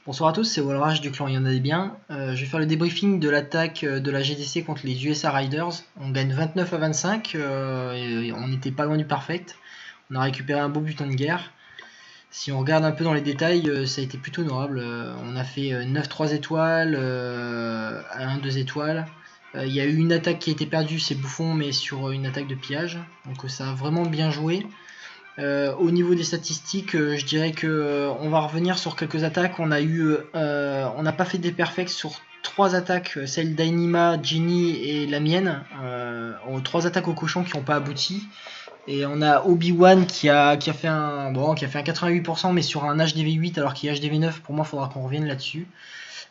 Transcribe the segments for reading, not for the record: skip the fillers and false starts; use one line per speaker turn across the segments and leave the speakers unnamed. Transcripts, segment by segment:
Bonsoir à tous, c'est Walrage du clan Il y en a des biens. Je vais faire le débriefing de l'attaque de la GDC contre les USA Riders. On gagne 29 à 25, et on n'était pas loin du perfect. On a récupéré un beau butin de guerre. Si on regarde un peu dans les détails, ça a été plutôt honorable. On a fait 9 3 étoiles, 1 2 étoiles. Il y a eu une attaque qui a été perdue, c'est Bouffon, mais sur une attaque de pillage. Donc ça a vraiment bien joué. Au niveau des statistiques, je dirais que on va revenir sur quelques attaques. On n'a pas fait des perfects sur 3 attaques, celle d'Ainima, Ginny et la mienne. 3 attaques au cochon qui n'ont pas abouti. Et on a Obi-Wan qui a fait un 88%, mais sur un HDV 8 alors qu'il est HDV 9. Pour moi, il faudra qu'on revienne là-dessus.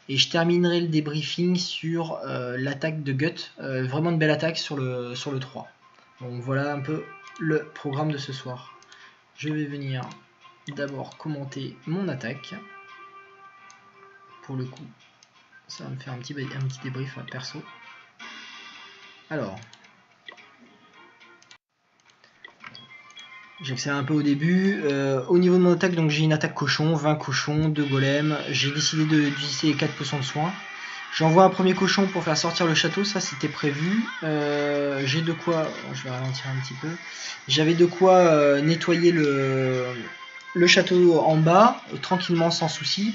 Et je terminerai le débriefing sur l'attaque de Gut. Vraiment une belle attaque sur le 3. Donc voilà un peu le programme de ce soir. Je vais venir d'abord commenter mon attaque. Pour le coup, ça va me faire un petit débrief perso. Alors, j'accélère un peu au début. Au niveau de mon attaque, donc j'ai une attaque cochon, 20 cochons, 2 golems. J'ai décidé d'utiliser les 4 potions de soins. J'envoie un premier cochon pour faire sortir le château, ça c'était prévu. J'ai de quoi, je vais ralentir un petit peu. J'avais de quoi nettoyer le château en bas, tranquillement sans souci.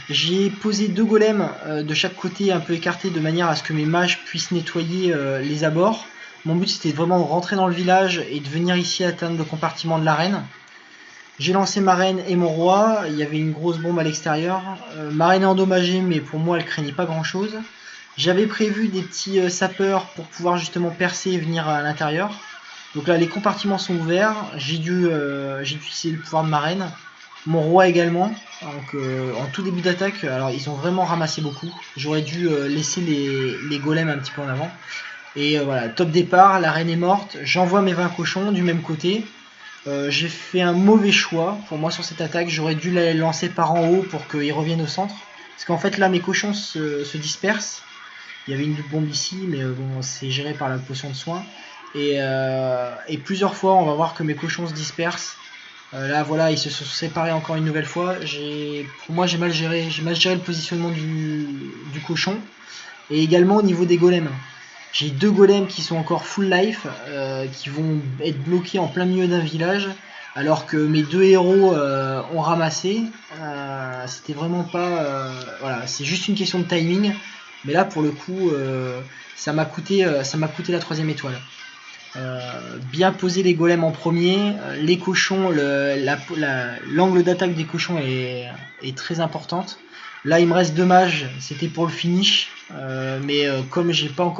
J'ai posé 2 golems de chaque côté un peu écartés de manière à ce que mes mages puissent nettoyer les abords. Mon but c'était vraiment de rentrer dans le village et de venir ici atteindre le compartiment de l'arène. J'ai lancé ma reine et mon roi, il y avait une grosse bombe à l'extérieur. Ma reine est endommagée, mais pour moi elle craignait pas grand chose. J'avais prévu des petits sapeurs pour pouvoir justement percer et venir à l'intérieur. Donc là les compartiments sont ouverts, j'ai dû utiliser le pouvoir de ma reine. Mon roi également, donc en tout début d'attaque, alors ils ont vraiment ramassé beaucoup. J'aurais dû laisser les golems un petit peu en avant. Et voilà, top départ, la reine est morte, j'envoie mes 20 cochons du même côté. J'ai fait un mauvais choix pour moi sur cette attaque, j'aurais dû la lancer par en haut pour qu'ils reviennent au centre. Parce qu'en fait là mes cochons se dispersent. Il y avait une bombe ici, mais bon, c'est géré par la potion de soin. Et plusieurs fois on va voir que mes cochons se dispersent. Là voilà, ils se sont séparés encore une nouvelle fois. Pour moi j'ai mal géré le positionnement du cochon. Et également au niveau des golems. J'ai 2 golems qui sont encore full life, qui vont être bloqués en plein milieu d'un village, alors que mes 2 héros ont ramassé. C'était vraiment pas... voilà, c'est juste une question de timing. Mais là, pour le coup, ça m'a coûté la 3ème étoile. Bien poser les golems en premier, les cochons, l'angle d'attaque des cochons est très importante. Là il me reste 2 mages, c'était pour le finish, mais comme j'ai pas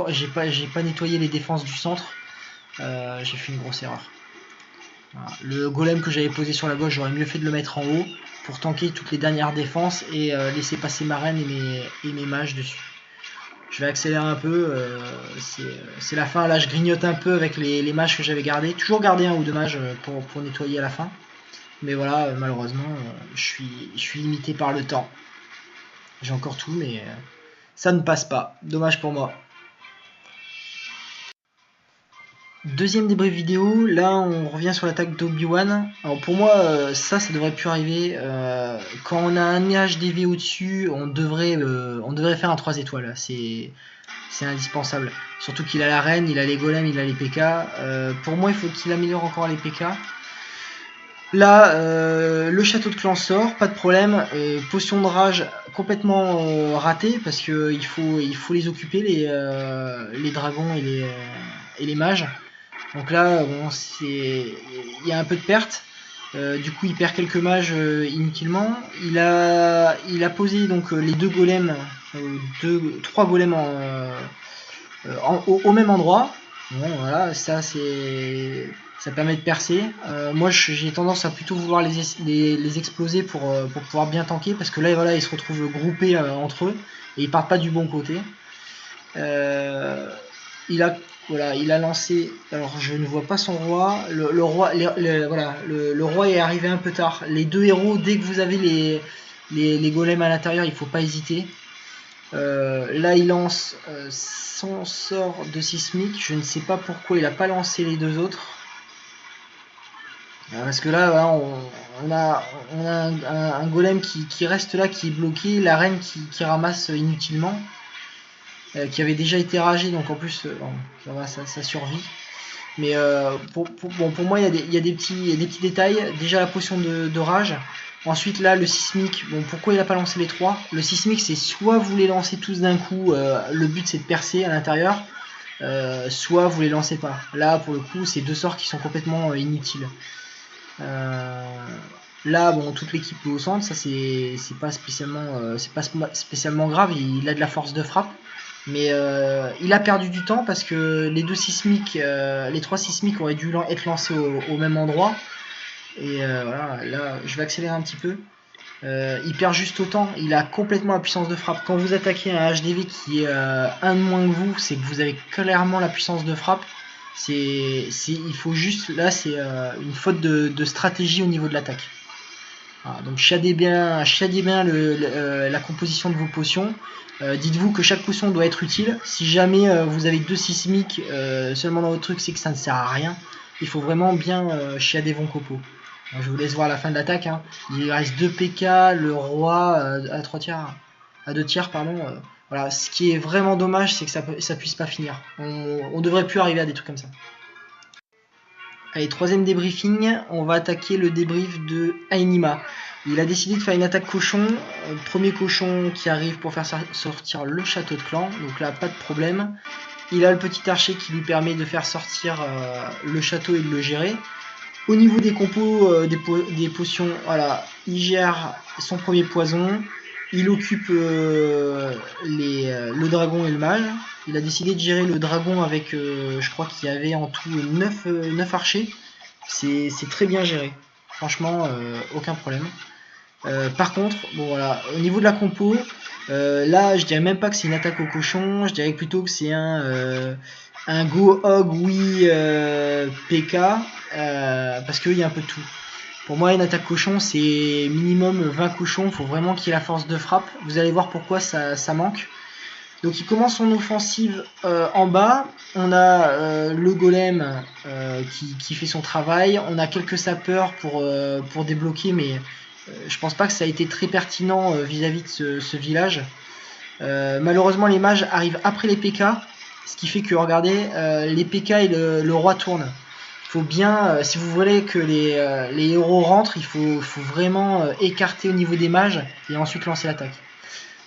nettoyé les défenses du centre, j'ai fait une grosse erreur. Voilà. Le golem que j'avais posé sur la gauche, j'aurais mieux fait de le mettre en haut pour tanker toutes les dernières défenses et laisser passer ma reine et mes mages dessus. Je vais accélérer un peu, c'est la fin, là je grignote un peu avec les mages que j'avais gardés. Toujours garder 1 ou 2 mages pour nettoyer à la fin. Mais voilà, malheureusement, je suis limité par le temps. J'ai encore tout, mais ça ne passe pas. Dommage pour moi. Deuxième débrief vidéo, là on revient sur l'attaque d'Obi-Wan. Alors pour moi, ça devrait plus arriver. Quand on a un HDV au-dessus, on devrait faire un 3 étoiles. C'est indispensable. Surtout qu'il a la reine, il a les golems, il a les PK. Pour moi, il faut qu'il améliore encore les PK. Là, le château de clan sort, pas de problème. Potion de rage complètement ratée parce que il faut les occuper, les dragons et les mages. Donc là, bon, il y a un peu de perte. Du coup, il perd quelques mages inutilement. Il a posé donc les 2 golems, 3 golems au même endroit. Bon, voilà, ça permet de percer. Moi, j'ai tendance à plutôt vouloir les exploser pour pouvoir bien tanker parce que là, voilà, ils se retrouvent groupés entre eux et ils partent pas du bon côté. Il a lancé. Alors, je ne vois pas son roi. Le roi, le roi est arrivé un peu tard. Les 2 héros, dès que vous avez les golems à l'intérieur, il faut pas hésiter. Là il lance son sort de sismique, je ne sais pas pourquoi il n'a pas lancé les 2 autres. Parce que là, voilà, on a un golem qui reste là, qui est bloqué, la reine qui ramasse inutilement, qui avait déjà été ragée, donc en plus, bon, ça va, ça survit. Mais pour moi, il y a des petits détails. Déjà la potion de rage. Ensuite, là, le sismique. Bon, pourquoi il n'a pas lancé les 3? Le sismique, c'est soit vous les lancez tous d'un coup, le but c'est de percer à l'intérieur, soit vous les lancez pas. Là, pour le coup, c'est 2 sorts qui sont complètement inutiles. Là, bon, toute l'équipe est au centre, ça c'est pas spécialement grave. Il a de la force de frappe. Mais il a perdu du temps parce que les 2 sismiques, les 3 sismiques auraient dû être lancés au même endroit. Et voilà, là je vais accélérer un petit peu. Il perd juste autant, il a complètement la puissance de frappe. Quand vous attaquez un HDV qui est un de moins que vous, c'est que vous avez clairement la puissance de frappe. Il faut juste, là c'est une faute de stratégie au niveau de l'attaque. Voilà, donc chiadez bien la composition de vos potions. Dites-vous que chaque potion doit être utile. Si jamais vous avez 2 sismiques seulement dans votre truc, c'est que ça ne sert à rien. Il faut vraiment bien chiader vos copeaux. Alors, je vous laisse voir la fin de l'attaque. Hein. Il reste 2 PK, le roi à 3 tiers, à 2 tiers, pardon. Voilà. Ce qui est vraiment dommage, c'est que ça puisse pas finir. On devrait plus arriver à des trucs comme ça. Allez, 3ème débriefing, on va attaquer le débrief de Ainima. Il a décidé de faire une attaque cochon, premier cochon qui arrive pour faire sortir le château de clan, donc là pas de problème. Il a le petit archer qui lui permet de faire sortir le château et de le gérer. Au niveau des compos, des potions, voilà, il gère son premier poison, il occupe le dragon et le mage. Il a décidé de gérer le dragon avec, je crois qu'il y avait en tout 9 archers. C'est très bien géré. Franchement, aucun problème. Par contre, bon voilà, au niveau de la compo, là je dirais même pas que c'est une attaque au cochon, je dirais plutôt que c'est un Go Hog oui PK, parce qu'il y a un peu de tout. Pour moi, une attaque cochon, c'est minimum 20 cochons, il faut vraiment qu'il y ait la force de frappe. Vous allez voir pourquoi ça manque. Donc il commence son offensive en bas, on a le golem qui fait son travail, on a quelques sapeurs pour débloquer, mais je pense pas que ça a été très pertinent vis-à-vis de ce village. Malheureusement les mages arrivent après les PK, ce qui fait que regardez, les PK et le roi tournent. Il faut bien, si vous voulez que les héros rentrent, il faut vraiment écarter au niveau des mages et ensuite lancer l'attaque.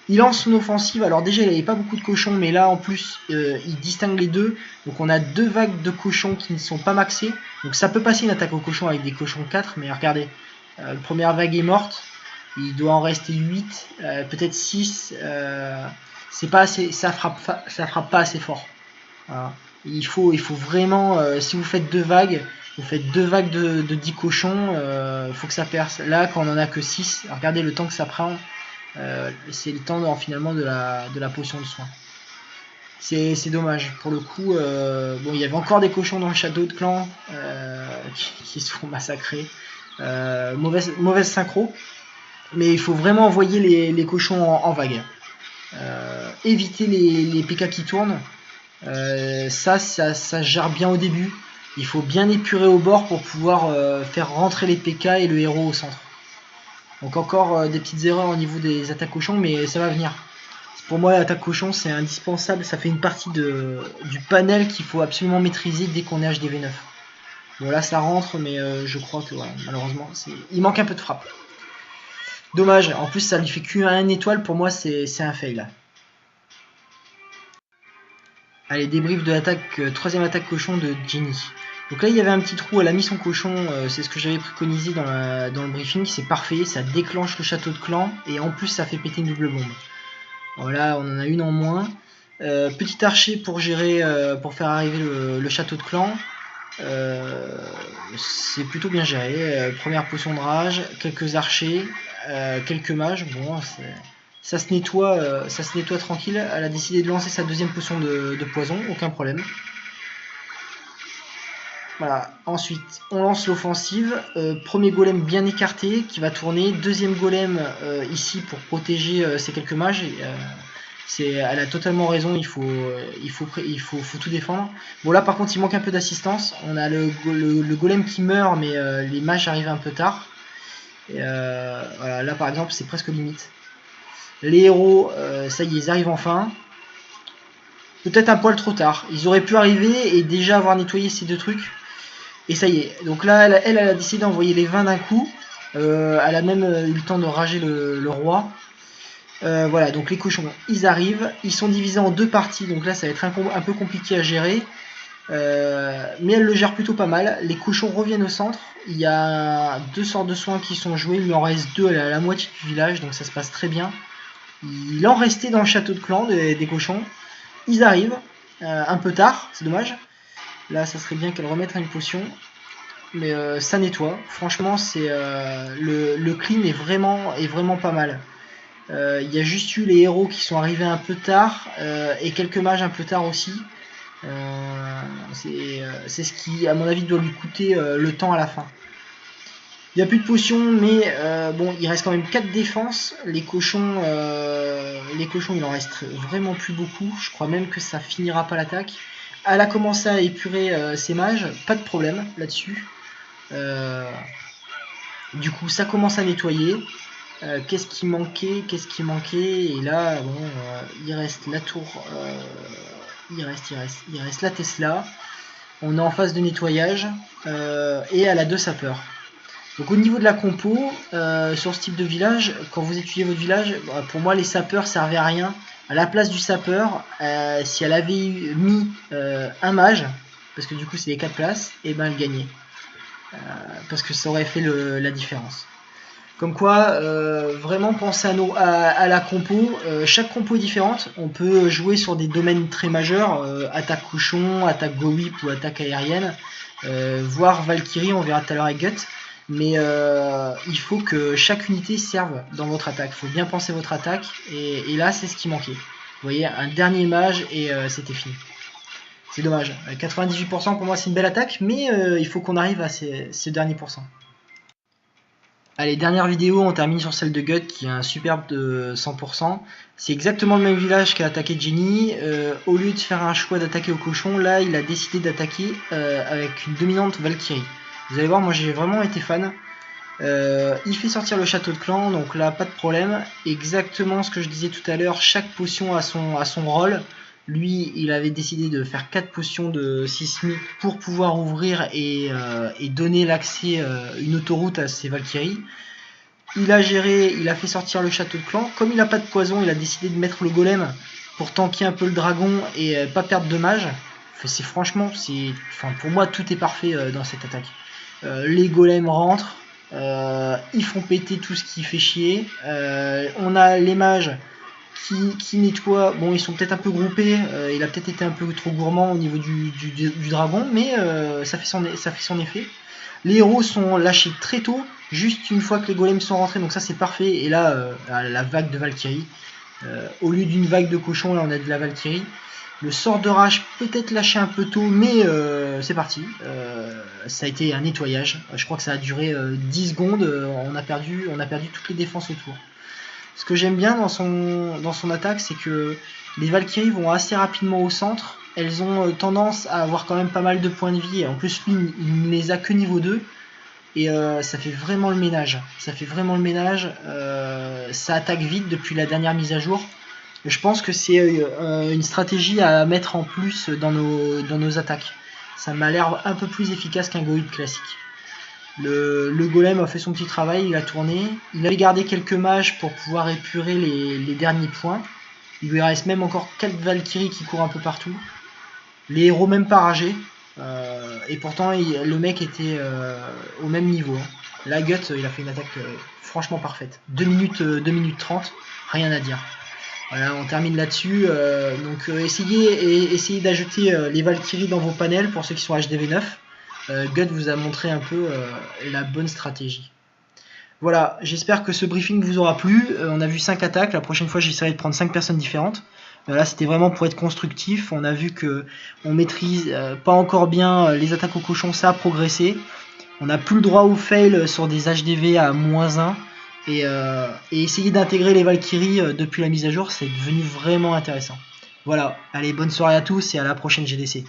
Il lance son offensive, alors déjà il n'avait pas beaucoup de cochons, mais là en plus il distingue les deux, donc on a 2 vagues de cochons qui ne sont pas maxés, donc ça peut passer une attaque au cochon avec des cochons 4, mais regardez, la première vague est morte, il doit en rester 8, peut-être 6, c'est pas assez, ça frappe pas assez fort. Voilà. Il faut vraiment, si vous faites 2 vagues, vous faites 2 vagues de 10 cochons, il faut que ça perce. Là quand on en a que 6, regardez le temps que ça prend. C'est le temps finalement de la potion de soin. C'est dommage. Pour le coup, bon, il y avait encore des cochons dans le château de clan qui se font massacrer. Mauvaise synchro. Mais il faut vraiment envoyer les cochons en vague. Éviter les PK qui tournent. Ça gère bien au début. Il faut bien épurer au bord pour pouvoir faire rentrer les PK et le héros au centre. Donc encore des petites erreurs au niveau des attaques cochons, mais ça va venir. Pour moi, l'attaque cochon, c'est indispensable. Ça fait une partie du panel qu'il faut absolument maîtriser dès qu'on est HDV9. Bon, là, ça rentre, mais je crois que, voilà, malheureusement, il manque un peu de frappe. Dommage. En plus, ça lui fait qu'une étoile. Pour moi, c'est un fail. Allez, débrief de l'attaque, 3ème attaque cochon de Jenny. Donc là, il y avait un petit trou, elle a mis son cochon, c'est ce que j'avais préconisé dans le briefing, c'est parfait, ça déclenche le château de clan, et en plus ça fait péter une double bombe. Voilà, on en a une en moins. Petit archer pour gérer, pour faire arriver le château de clan. C'est plutôt bien géré. Première potion de rage, quelques archers, quelques mages, bon, ça se nettoie tranquille. Elle a décidé de lancer sa 2ème potion de poison, aucun problème. Voilà, ensuite on lance l'offensive, premier golem bien écarté qui va tourner, 2ème golem ici pour protéger ces quelques mages, Elle a totalement raison, il faut tout défendre. Bon là par contre il manque un peu d'assistance. On a le golem qui meurt, mais les mages arrivent un peu tard. Et voilà, là par exemple c'est presque limite. Les héros, ça y est, ils arrivent enfin. Peut-être un poil trop tard. Ils auraient pu arriver et déjà avoir nettoyé ces deux trucs. Et ça y est. Donc là, elle a décidé d'envoyer les 20 d'un coup. Elle a même eu le temps de rager le roi. Voilà, donc les cochons, ils arrivent. Ils sont divisés en deux parties. Donc là, ça va être un peu compliqué à gérer. Mais elle le gère plutôt pas mal. Les cochons reviennent au centre. Il y a 2 sortes de soins qui sont joués. Il lui en reste 2 à la moitié du village. Donc ça se passe très bien. Il en restait dans le château de clan des cochons. Ils arrivent. Un peu tard, c'est dommage. Là, ça serait bien qu'elle remette une potion. Mais ça nettoie. Franchement, c'est le clean est vraiment pas mal. Il y a juste eu les héros qui sont arrivés un peu tard. Et quelques mages un peu tard aussi. C'est ce qui, à mon avis, doit lui coûter le temps à la fin. Il n'y a plus de potions, mais bon, il reste quand même 4 défenses. Les cochons, il en reste vraiment plus beaucoup. Je crois même que ça finira pas l'attaque. Elle a commencé à épurer ses mages, pas de problème là-dessus. Du coup, ça commence à nettoyer. Qu'est-ce qui manquait? Et là, bon, il reste la tour. Il reste la Tesla. On est en phase de nettoyage. Et elle a 2 sapeurs. Donc au niveau de la compo, sur ce type de village, quand vous étudiez votre village, pour moi les sapeurs servaient à rien. À la place du sapeur, si elle avait mis un mage, parce que du coup c'est les 4 places, et ben elle gagnait. Parce que ça aurait fait la différence. Comme quoi, vraiment penser à la compo. Chaque compo est différente. On peut jouer sur des domaines très majeurs, attaque cochon, attaque go whip ou attaque aérienne, voire Valkyrie, on verra tout à l'heure avec Gut. Mais il faut que chaque unité serve dans votre attaque. Il faut bien penser votre attaque. Et là, c'est ce qui manquait. Vous voyez, un dernier mage et c'était fini. C'est dommage. 98% pour moi, c'est une belle attaque. Mais il faut qu'on arrive à ce dernier pourcent. Allez, dernière vidéo, on termine sur celle de Gut qui est un superbe de 100%. C'est exactement le même village qu'a attaqué Jenny. Au lieu de faire un choix d'attaquer au cochon, là, il a décidé d'attaquer avec une dominante Valkyrie. Vous allez voir, moi j'ai vraiment été fan. Il fait sortir le château de clan, donc là pas de problème. Exactement ce que je disais tout à l'heure, chaque potion a son rôle. Lui, il avait décidé de faire 4 potions de sismique pour pouvoir ouvrir et donner l'accès, une autoroute à ses Valkyries. Il a géré, il a fait sortir le château de clan. Comme il n'a pas de poison, il a décidé de mettre le golem pour tanker un peu le dragon et pas perdre de mage. Franchement, pour moi tout est parfait dans cette attaque. Les golems rentrent, ils font péter tout ce qui fait chier. On a les mages qui nettoient. Bon, ils sont peut-être un peu groupés. Il a peut-être été un peu trop gourmand au niveau du dragon, mais ça fait son effet. Les héros sont lâchés très tôt, juste une fois que les golems sont rentrés, donc ça c'est parfait. Et là, la vague de Valkyrie. Au lieu d'une vague de cochon, là on a de la Valkyrie. Le sort de rage peut-être lâché un peu tôt, mais c'est parti. Ça a été un nettoyage. Je crois que ça a duré 10 secondes. On a perdu toutes les défenses autour. Ce que j'aime bien dans son attaque, c'est que les Valkyries vont assez rapidement au centre. Elles ont tendance à avoir quand même pas mal de points de vie. Et en plus, lui, il ne les a que niveau 2. Et ça fait vraiment le ménage. Ça attaque vite depuis la dernière mise à jour. Je pense que c'est une stratégie à mettre en plus dans nos attaques. Ça m'a l'air un peu plus efficace qu'un Goïd classique. Le golem a fait son petit travail, il a tourné. Il avait gardé quelques mages pour pouvoir épurer les derniers points. Il lui reste même encore 4 Valkyries qui courent un peu partout. Les héros même pas ragés. Et pourtant le mec était au même niveau. La Gut, il a fait une attaque franchement parfaite. 2 minutes 30, rien à dire. Voilà, on termine là-dessus. Donc essayez d'ajouter les Valkyries dans vos panels pour ceux qui sont HDV9. Gut vous a montré un peu la bonne stratégie. Voilà, j'espère que ce briefing vous aura plu. On a vu 5 attaques. La prochaine fois, j'essaierai de prendre 5 personnes différentes. Là, c'était vraiment pour être constructif. On a vu que on maîtrise pas encore bien les attaques au cochon. Ça a progressé. On n'a plus le droit au fail sur des HDV à -1. Et essayer d'intégrer les Valkyries depuis la mise à jour, c'est devenu vraiment intéressant. Voilà, allez, bonne soirée à tous et à la prochaine GDC.